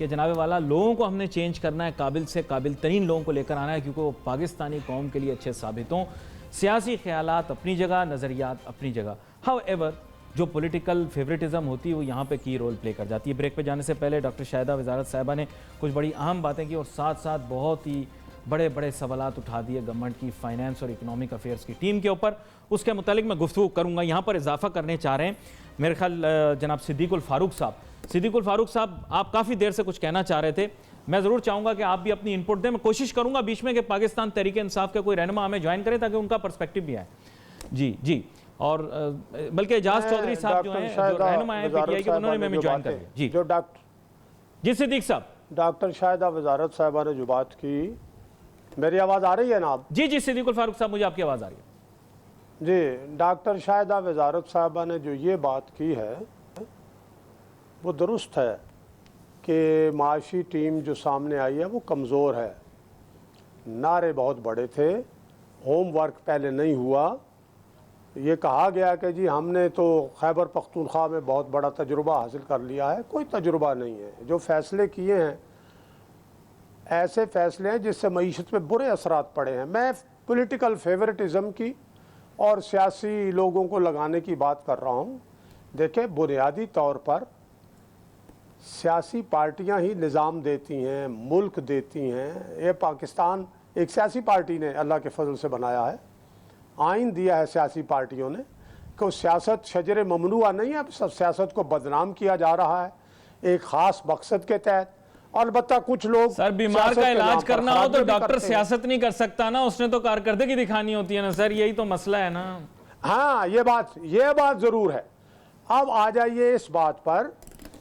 کہ جناب والا لوگوں کو ہم نے چینج کرنا ہے, قابل سے قابل ترین لوگوں کو لے کر آنا ہے, کیونکہ وہ پاکستانی قوم کے لیے اچھے ثابت ہوں. سیاسی خیالات اپنی جگہ, نظریات اپنی جگہ. ہاؤ ایور جو پولیٹیکل فیوریٹزم ہوتی ہے وہ یہاں پہ کی رول پلے کر جاتی ہے. بریک پہ جانے سے پہلے ڈاکٹر شاہدہ وزارت صاحبہ نے کچھ بڑی اہم باتیں کی اور ساتھ ساتھ بہت ہی بڑے بڑے سوالات اٹھا دیے گورنمنٹ کی فائنینس اور اکنامک افیئرس کی ٹیم کے اوپر. اس کے متعلق میں گفتگو کروں گا. یہاں پر اضافہ کرنے چاہ رہے ہیں میرے خیال جناب صدیق الفاروق صاحب. صدیق الفاروق صاحب, آپ کافی دیر سے کچھ کہنا چاہ رہے تھے. میں ضرور چاہوں گا کہ آپ بھی اپنی انپٹ دیں. میں کوشش کروں گا بیچ میں کہ پاکستان تحریک انصاف کے کوئی رہنما ہمیں جوائن کرے تاکہ ان کا پرسپیکٹو بھی آئے. جی اور بلکہ اعجاز چودھری صاحب جو ہیں جو رہنما ہیں پی ٹی آئی کے, انہوں نے ہمیں جوائن کر لیا. جو جی صدیق صاحب. ڈاکٹر شاہدہ وزارت صاحبہ نے جو بات کی, میری آواز آ رہی ہے نا آپ؟ جی صدیق الفاروق صاحب, مجھے آپ کی آواز آ رہی ہے. جی, ڈاکٹر شاہدہ وزارت صاحبہ نے جو یہ بات کی ہے وہ درست ہے کہ معاشی ٹیم جو سامنے آئی ہے وہ کمزور ہے. نعرے بہت بڑے تھے, ہوم ورک پہلے نہیں ہوا. یہ کہا گیا کہ جی ہم نے تو خیبر پختونخوا میں بہت بڑا تجربہ حاصل کر لیا ہے. کوئی تجربہ نہیں ہے. جو فیصلے کیے ہیں ایسے فیصلے ہیں جس سے معیشت پہ برے اثرات پڑے ہیں. میں پولیٹیکل فیورٹزم کی اور سیاسی لوگوں کو لگانے کی بات کر رہا ہوں. دیکھیں, بنیادی طور پر سیاسی پارٹیاں ہی نظام دیتی ہیں, ملک دیتی ہیں. یہ پاکستان ایک سیاسی پارٹی نے اللہ کے فضل سے بنایا ہے, آئین دیا ہے سیاسی پارٹیوں نے, کہ سیاست شجر ممنوعہ نہیں ہے. اب سیاست کو بدنام کیا جا رہا ہے ایک خاص مقصد کے تحت. البتہ کچھ لوگ سر بیمار کا علاج کرنا ہو تو ڈاکٹر سیاست نہیں کر سکتا نا, اس نے تو کارکردگی دکھانی ہوتی ہے نا سر, یہی تو مسئلہ ہے نا. ہاں, یہ بات ضرور ہے. اب آ جائیے اس بات پر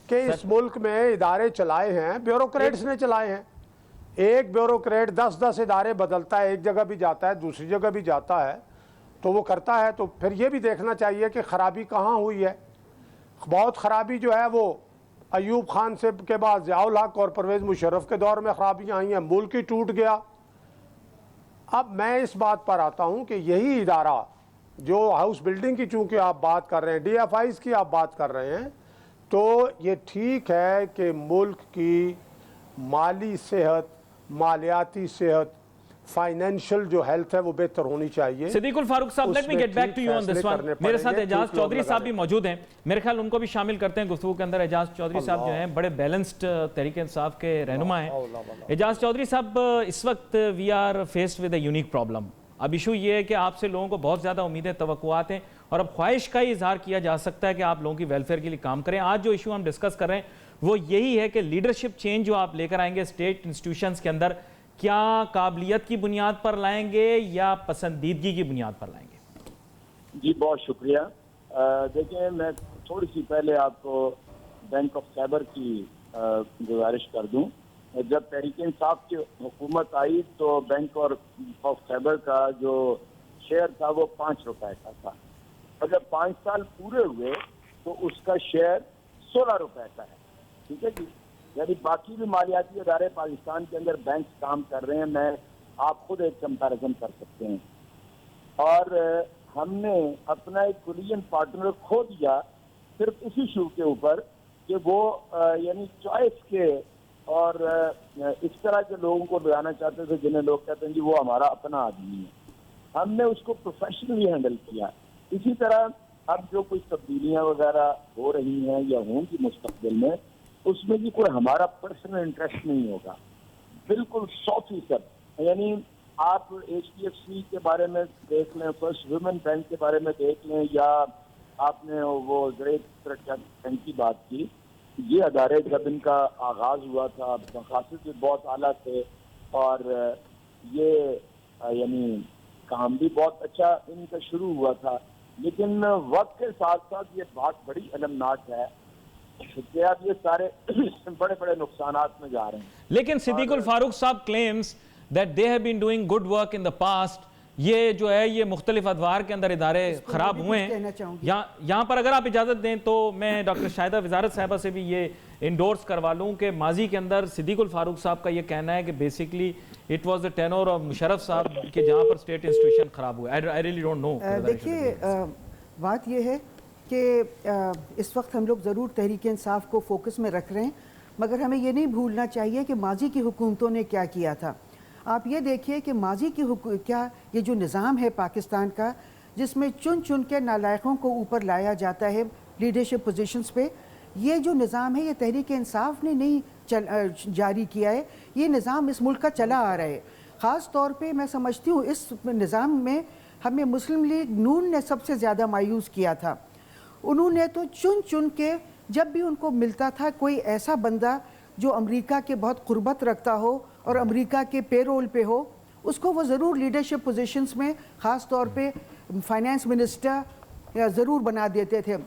کہ اس ملک میں ادارے چلائے ہیں, بیوروکریٹس نے چلائے ہیں. ایک بیوروکریٹ 10 ادارے بدلتا ہے, ایک جگہ بھی جاتا ہے دوسری جگہ بھی جاتا ہے, تو وہ کرتا ہے. تو پھر یہ بھی دیکھنا چاہیے کہ خرابی کہاں ہوئی ہے. بہت خرابی جو ہے وہ ایوب خان سے کے بعد ضیاء الحق اور پرویز مشرف کے دور میں خرابیاں آئی ہیں, ملک ہی ٹوٹ گیا. اب میں اس بات پر آتا ہوں کہ یہی ادارہ جو ہاؤس بلڈنگ کی چونکہ آپ بات کر رہے ہیں, ڈی ایف آئیز کی آپ بات کر رہے ہیں, تو یہ ٹھیک ہے کہ ملک کی مالی صحت, مالیاتی صحت, فائنینشل جو ہیلتھ ہے وہ بہتر ہونی چاہیے. صدیق الفاروق صاحب, let me get back to you on this one. میرے ساتھ اعجاز چودھری صاحب بھی موجود ہیں, میرے خیال ان کو بھی شامل کرتے ہیں گفتگو کے اندر. اعجاز چودھری صاحب جو ہیں بڑے بیلنسڈ تحریک انصاف کے رہنما ہیں. اعجاز چودھری صاحب, اس وقت we are faced with a unique problem. اب ایشو یہ ہے کہ آپ سے لوگوں کو بہت زیادہ امیدیں, توقعات ہیں, اور اب خواہش کا ہی اظہار کیا جا سکتا ہے کہ آپ لوگوں کی ویلفیئر کے لیے کام کریں. آج جو ایشو ہم ڈسکس کر رہے ہیں وہ یہی ہے کہ لیڈرشپ چینج جو آپ لے کر آئیں گے اسٹیٹ انسٹیٹیوشنز کے اندر, کیا قابلیت کی بنیاد پر لائیں گے یا پسندیدگی کی بنیاد پر لائیں گے؟ جی بہت شکریہ. دیکھیں, میں تھوڑی سی پہلے آپ کو بینک آف خیبر کی گزارش کر دوں. جب تحریک انصاف کی حکومت آئی تو بینک آف خیبر کا جو شیئر تھا وہ 5 روپے کا تھا, اور جب 5 سال پورے ہوئے تو اس کا شیئر 16 روپے کا ہے. ٹھیک ہے جی. یعنی باقی بھی مالیاتی ادارے پاکستان کے اندر بینک کام کر رہے ہیں, میں آپ خود ایک کمپیریزن کر سکتے ہیں. اور ہم نے اپنا ایک کلین پارٹنر کھو دیا صرف اسی ایشو کے اوپر کہ وہ یعنی چوائس کے اور اس طرح کے لوگوں کو لانا چاہتے تھے جنہیں لوگ کہتے ہیں جی وہ ہمارا اپنا آدمی ہے. ہم نے اس کو پروفیشنلی ہینڈل کیا. اسی طرح اب جو کچھ تبدیلیاں وغیرہ ہو رہی ہیں یا ہوں گی مستقبل میں, اس میں بھی کوئی ہمارا پرسنل انٹرسٹ نہیں ہوگا, بالکل 100%. یعنی آپ ایچ ڈی ایف سی کے بارے میں دیکھ لیں, فرسٹ ویمن بینک کے بارے میں دیکھ لیں, یا آپ نے وہ زرعی بینک کی بات کی. یہ ادارے جب ان کا آغاز ہوا تھا مقاصد بھی بہت اعلیٰ تھے, اور یہ یعنی کام بھی بہت اچھا ان کا شروع ہوا تھا. لیکن وقت کے ساتھ ساتھ یہ بات بڑی المناک ہے کہ اب یہ سارے بڑے بڑے نقصانات میں جا رہے ہیں. لیکن صدیق الفاروق صاحب claims that they have been doing good work in the past. یہ جو ہے یہ مختلف ادوار کے اندر ادارے خراب ہوئے ہیں. یہاں پر اگر آپ اجازت دیں تو میں ڈاکٹر شاہدہ وزارت صاحبہ سے بھی یہ انڈورس کروا لوں کہ ماضی کے اندر صدیق الفاروق صاحب کا یہ کہنا ہے کہ basically it was the tenure of Musharraf صاحب کہ جہاں پر اسٹیٹ انسٹیٹیوشن خراب ہوئے. I really don't know. دیکھیے, بات یہ ہے کہ اس وقت ہم لوگ ضرور تحریک انصاف کو فوکس میں رکھ رہے ہیں, مگر ہمیں یہ نہیں بھولنا چاہیے کہ ماضی کی حکومتوں نے کیا کیا تھا. آپ یہ دیکھیے کہ ماضی کی کیا یہ جو نظام ہے پاکستان کا جس میں چن چن کے نالائقوں کو اوپر لایا جاتا ہے لیڈرشپ پوزیشنز پہ, یہ جو نظام ہے یہ تحریک انصاف نے نہیں جاری کیا ہے, یہ نظام اس ملک کا چلا آ رہا ہے. خاص طور پہ میں سمجھتی ہوں اس نظام میں ہمیں مسلم لیگ نون نے سب سے زیادہ مایوس کیا تھا. انہوں نے تو چن چن کے جب بھی ان کو ملتا تھا کوئی ایسا بندہ جو امریکہ کے بہت قربت رکھتا ہو اور امریکہ کے پے رول پہ ہو, اس کو وہ ضرور لیڈرشپ پوزیشنز میں خاص طور پہ فائنانس منسٹر ضرور بنا دیتے تھے.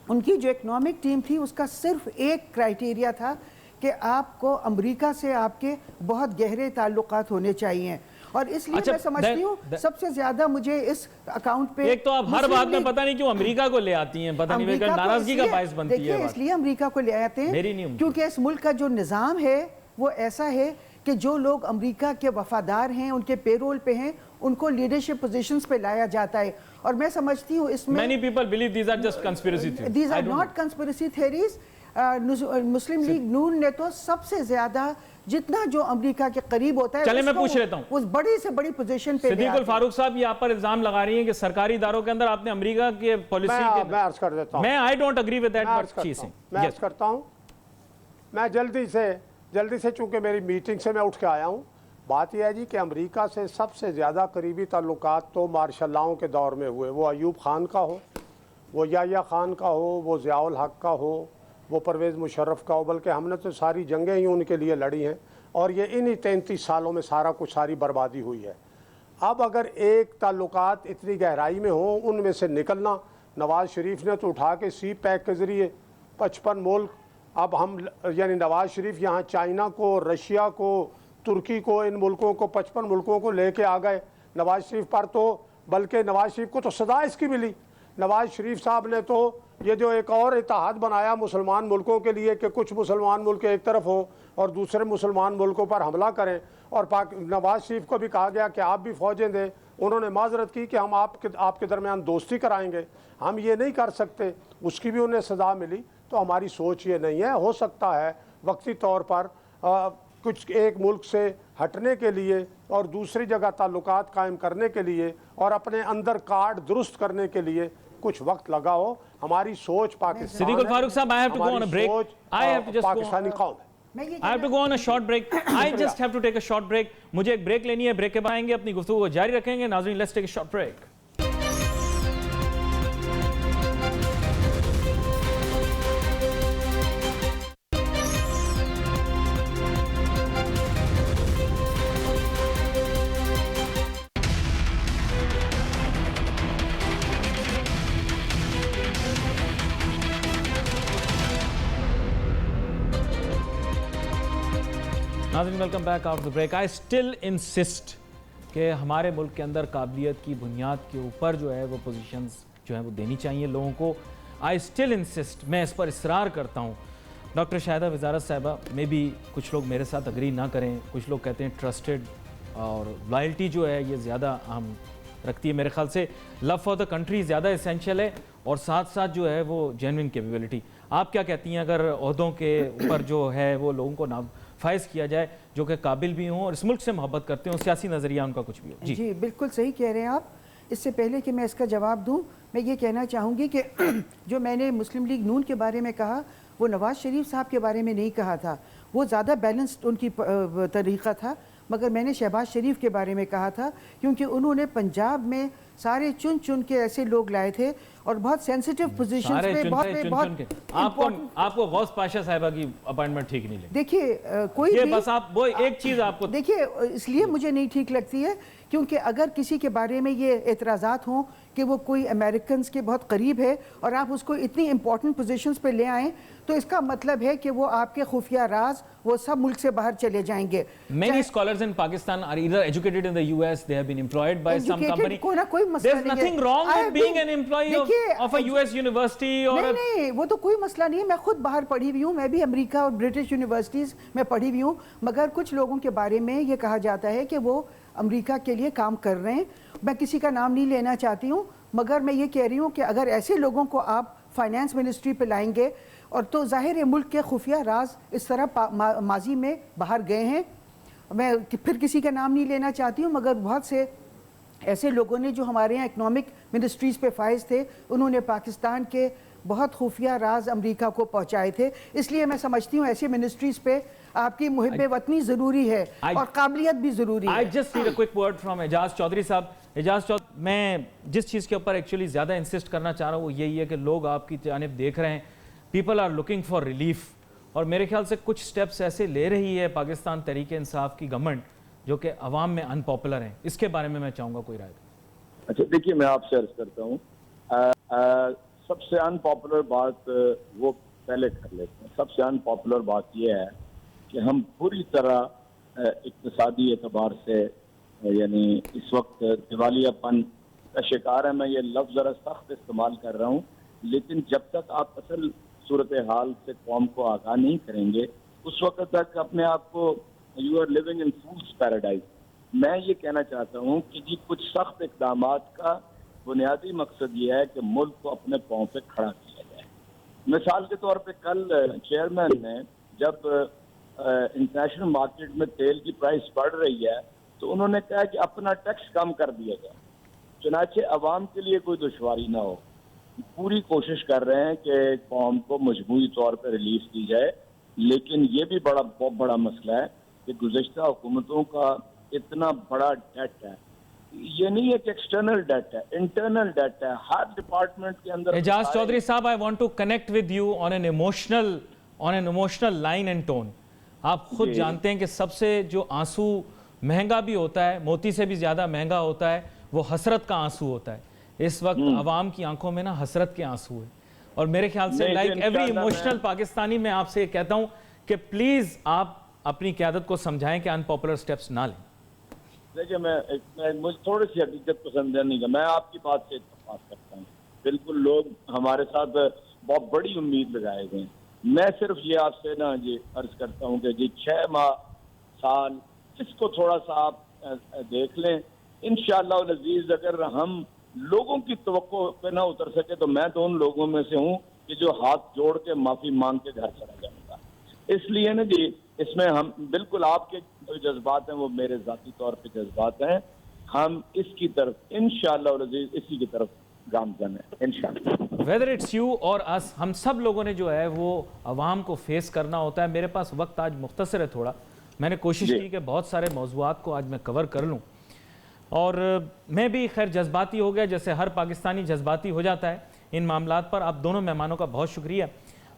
ان کی جو اکنامک ٹیم تھی اس کا صرف ایک کرائٹیریا تھا کہ آپ کو امریکہ سے آپ کے بہت گہرے تعلقات ہونے چاہیے, اور اس لیے میں سمجھتی ہوں سب سے زیادہ مجھے اس اکاؤنٹ پہ ایک تو آپ ہر بات میں پتہ نہیں کیوں امریکہ کو لے آتی ہیں, پتہ نہیں ناراضگی کا باعث بنتی ہے. دیکھیے اس لیے امریکہ کو لے آتے ہیں کیونکہ اس ملک کا جو نظام ہے وہ ایسا ہے کہ جو لوگ امریکہ کے وفادار ہیں, ان کے پے رول پہ ہیں, ان کو لیڈرشپ پوزیشنز پہ لایا جاتا ہے. اور میں سمجھتی ہوں اس میں many people believe these are just conspiracy theories. These are not conspiracy theories. Muslim League Noon نے تو سب سے زیادہ جتنا جو امریکہ کے قریب ہوتا ہے چلے میں پوچھ لیتا ہوں, اس بڑی سے بڑی پوزیشن پہ صدیق الفاروق صاحب یہ آپ پر الزام لگا رہی ہیں کہ سرکاری اداروں کے اندر آپ نے امریکہ کے پالیسی میں عرض کر دیتا ہوں, میں I don't agree with that but چیزیں میں عرض کرتا ہوں. میں جلدی سے چونکہ میری میٹنگ سے میں اٹھ کے آیا ہوں. بات یہ ہے جی کہ امریکہ سے سب سے زیادہ قریبی تعلقات تو مارشل لاؤں کے دور میں ہوئے, وہ ایوب خان کا ہو, وہ یحییٰ خان کا ہو, وہ ضیاء الحق کا ہو, وہ پرویز مشرف کا ہو, بلکہ ہم نے تو ساری جنگیں ہی ان کے لیے لڑی ہیں, اور یہ انہی 33 سالوں میں سارا کچھ ساری بربادی ہوئی ہے. اب اگر ایک تعلقات اتنی گہرائی میں ہوں ان میں سے نکلنا, نواز شریف نے تو اٹھا کے سی پیک کے ذریعے 55 ملک, اب ہم یعنی نواز شریف یہاں چائنا کو, رشیا کو, ترکی کو, ان ملکوں کو 55 ملکوں کو لے کے آ گئے. نواز شریف پر تو بلکہ نواز شریف کو تو سزا اس کی ملی. نواز شریف صاحب نے تو یہ جو ایک اور اتحاد بنایا مسلمان ملکوں کے لیے کہ کچھ مسلمان ملک ایک طرف ہوں اور دوسرے مسلمان ملکوں پر حملہ کریں, اور نواز شریف کو بھی کہا گیا کہ آپ بھی فوجیں دیں. انہوں نے معذرت کی کہ ہم آپ کے درمیان دوستی کرائیں گے, ہم یہ نہیں کر سکتے, اس کی بھی انہیں سزا ملی. تو ہماری سوچ یہ نہیں ہے, ہو سکتا ہے وقتی طور پر کچھ ایک ملک سے ہٹنے کے لیے اور دوسری جگہ تعلقات قائم کرنے کے لیے اور اپنے اندر کارڈ درست کرنے کے لیے کچھ وقت لگا ہو. ہماری سوچ پاکستان صدیق الفاروق صاحب I have to go on a break. I have to just Pakistani قوم ہے. I have to go on a short break. I just have to take a short break. مجھے ایک بریک لینی ہے, بریک کے بعد آئیں گے, اپنی گفتگو کو جاری رکھیں گے. ناظرین let's take a short break. ناظرین welcome back after break. I still insist کہ ہمارے ملک کے اندر قابلیت کی بنیاد کے اوپر جو ہے وہ پوزیشنز جو ہیں وہ دینی چاہیے لوگوں کو. آئی اسٹل انسسٹ, میں اس پر اصرار کرتا ہوں. ڈاکٹر شاہدہ وزارت صاحبہ میں بھی کچھ لوگ میرے ساتھ اگری نہ کریں, کچھ لوگ کہتے ہیں ٹرسٹڈ اور لائلٹی جو ہے یہ زیادہ اہم رکھتی ہے. میرے خیال سے لو فار دا کنٹری زیادہ اسینشیل ہے, اور ساتھ ساتھ جو ہے وہ جینوئن کیپیبلٹی. آپ کیا کہتی ہیں اگر عہدوں کے اوپر جو ہے وہ لوگوں کو فائز کیا جائے جو کہ قابل بھی ہوں اور اس ملک سے محبت کرتے ہوں, سیاسی نظریہ ان کا کچھ بھی ہو؟ جی بالکل صحیح کہہ رہے ہیں آپ. اس سے پہلے کہ میں اس کا جواب دوں, میں یہ کہنا چاہوں گی کہ جو میں نے مسلم لیگ نون کے بارے میں کہا وہ نواز شریف صاحب کے بارے میں نہیں کہا تھا, وہ زیادہ بیلنسڈ ان کی طریقہ تھا, مگر میں نے شہباز شریف کے بارے میں کہا تھا کیونکہ انہوں نے پنجاب میں سارے چن چن کے ایسے لوگ لائے تھے اور بہت سینسیٹیو پوزیشن پہ آپ کو غوث پاشا صاحبہ کی اپائنٹمنٹ ٹھیک نہیں لگتی؟ دیکھیے کوئی بھی بس آپ وہ ایک چیز آپ کو دیکھیے اس لیے مجھے نہیں ٹھیک لگتی ہے کیونکہ اگر کسی کے بارے میں یہ اعتراضات ہوں کہ وہ کوئی امریکنز کے بہت قریب ہے اور آپ اس کو اتنی امپورٹنٹ پوزیشنز پہ لے آئیں تو اس کا مطلب ہے کہ وہ آپ کے خفیہ راز وہ سب ملک سے باہر چلے جائیں گے. Many scholars in Pakistan are either educated in the US, they have been employed by some company. There's nothing wrong with being an employee of a US university or نہیں, وہ تو کوئی مسئلہ نہیں ہے. میں خود باہر پڑھی ہوئی ہوں, میں بھی امریکہ اور برٹش یونیورسٹیز میں پڑھی ہوئی ہوں, مگر کچھ لوگوں کے بارے میں یہ کہا جاتا ہے کہ وہ امریکہ کے لیے کام کر رہے ہیں. میں کسی کا نام نہیں لینا چاہتی ہوں, مگر میں یہ کہہ رہی ہوں کہ اگر ایسے لوگوں کو آپ فائنانس منسٹری پہ لائیں گے اور تو ظاہر ہے ملک کے خفیہ راز اس طرح ماضی میں باہر گئے ہیں. میں پھر کسی کا نام نہیں لینا چاہتی ہوں، مگر بہت سے ایسے لوگوں نے جو ہمارے یہاں اکنامک منسٹریز پہ فائز تھے، انہوں نے پاکستان کے بہت خفیہ راز امریکہ کو پہنچائے تھے. اس لیے میں سمجھتی ہوں ایسی منسٹریز پہ آپ کی محب وطنی ضروری ہے اور قابلیت بھی ضروری ہے. I just need a quick word from اعجاز چودھری صاحب. اعجاز چودھری، میں جس چیز کے اوپر ایکچولی زیادہ انسسٹ کرنا چاہ رہا ہوں وہ یہی ہے کہ لوگ آپ کی جانب دیکھ رہے ہیں. People are looking for relief, اور میرے خیال سے کچھ سٹیپس ایسے لے رہی ہے پاکستان تحریک انصاف کی گورنمنٹ جو کہ عوام میں ان پاپولر ہیں. اس کے بارے میں میں چاہوں گا کوئی رائے. اچھا دیکھیے، میں آپ سے عرض کرتا ہوں، سب سے ان پاپولر بات وہ پہلے کر لیتے ہیں. سب سے ان پاپولر بات یہ ہے کہ ہم پوری طرح اقتصادی اعتبار سے یعنی اس وقت دیوالیہ پن کا شکار ہے. میں یہ لفظ ذرا سخت استعمال کر رہا ہوں، لیکن جب تک آپ اصل صورتحال سے قوم کو آگاہ نہیں کریں گے اس وقت تک اپنے آپ کو you are living in fool's paradise. میں یہ کہنا چاہتا ہوں کہ جی کچھ سخت اقدامات کا بنیادی مقصد یہ ہے کہ ملک کو اپنے پاؤں پہ کھڑا کیا جائے. مثال کے طور پہ کل چیئرمین نے جب انٹرنیشنل مارکیٹ میں تیل کی پرائس بڑھ رہی ہے تو انہوں نے کہا کہ اپنا ٹیکس کم کر دیا جائے، چنانچہ عوام کے لیے کوئی دشواری نہ ہو. پوری کوشش کر رہے ہیں کہ قوم کو مجموعی طور پہ ریلیف دی جائے. لیکن یہ بھی بہت بڑا مسئلہ ہے کہ گزشتہ حکومتوں کا اتنا بڑا ڈیٹ ہے. یہ نہیں ہے کہ ایکسٹرنل ڈیٹ ہے، انٹرنل ڈیٹ ہے. ہر ڈپارٹمنٹ کے اندر. اعجاز چودھری صاحب، I want to connect with you on an emotional line and tone. آپ خود جانتے ہیں کہ سب سے جو آنسو مہنگا بھی ہوتا ہے، موتی سے بھی زیادہ مہنگا ہوتا ہے، وہ حسرت کا آنسو ہوتا ہے. اس وقت عوام کی آنکھوں میں نا حسرت کے آنسو ہے. اور میرے خیال سے لائک ایوری ایموشنل پاکستانی میں آپ سے کہتا ہوں کہ پلیز آپ اپنی قیادت کو سمجھائیں کہ ان پاپولر سٹیپس نہ لیں. دیکھیے، مجھے تھوڑی سی حقیقت پسند نہیں کہ میں آپ کی بات سے اتفاق کرتا ہوں. بالکل لوگ ہمارے ساتھ بہت بڑی امید لگائے ہوئے ہیں. میں صرف یہ آپ سے نا یہ عرض کرتا ہوں کہ جی 6 ماہ سال اس کو تھوڑا سا آپ دیکھ لیں. انشاءاللہ العزیز اگر ہم لوگوں کی توقع پہ نہ اتر سکے تو میں تو ان لوگوں میں سے ہوں کہ جو ہاتھ جوڑ کے معافی مانگ کے گھر چلا جاؤں گا. اس لیے نا جی اس میں ہم بالکل آپ کے جو جذبات ہیں وہ میرے ذاتی طور پہ جذبات ہیں. ہم اس کی طرف انشاءاللہ العزیز اسی کی طرف گامزن ہیں انشاءاللہ. ویدر اٹس یو اور اس، ہم سب لوگوں نے جو ہے وہ عوام کو فیس کرنا ہوتا ہے. میرے پاس وقت آج مختصر ہے تھوڑا. میں نے کوشش کی کہ بہت سارے موضوعات کو آج میں کور کر لوں، اور میں بھی خیر جذباتی ہو گیا جیسے ہر پاکستانی جذباتی ہو جاتا ہے ان معاملات پر. آپ دونوں مہمانوں کا بہت شکریہ،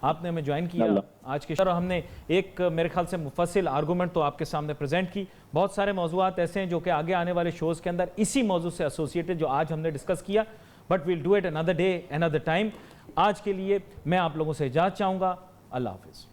آپ نے ہمیں جوائن کیا آج کے شو. ہم نے ایک میرے خیال سے مفصل آرگومنٹ تو آپ کے سامنے پریزنٹ کی. بہت سارے موضوعات ایسے ہیں جو کہ آگے آنے والے شوز کے اندر اسی موضوع سے ایسوسیٹڈ جو آج ہم نے ڈسکس کیا، but we'll do it another day another time. آج کے لیے میں آپ لوگوں سے اجازت چاہوں گا. اللہ حافظ.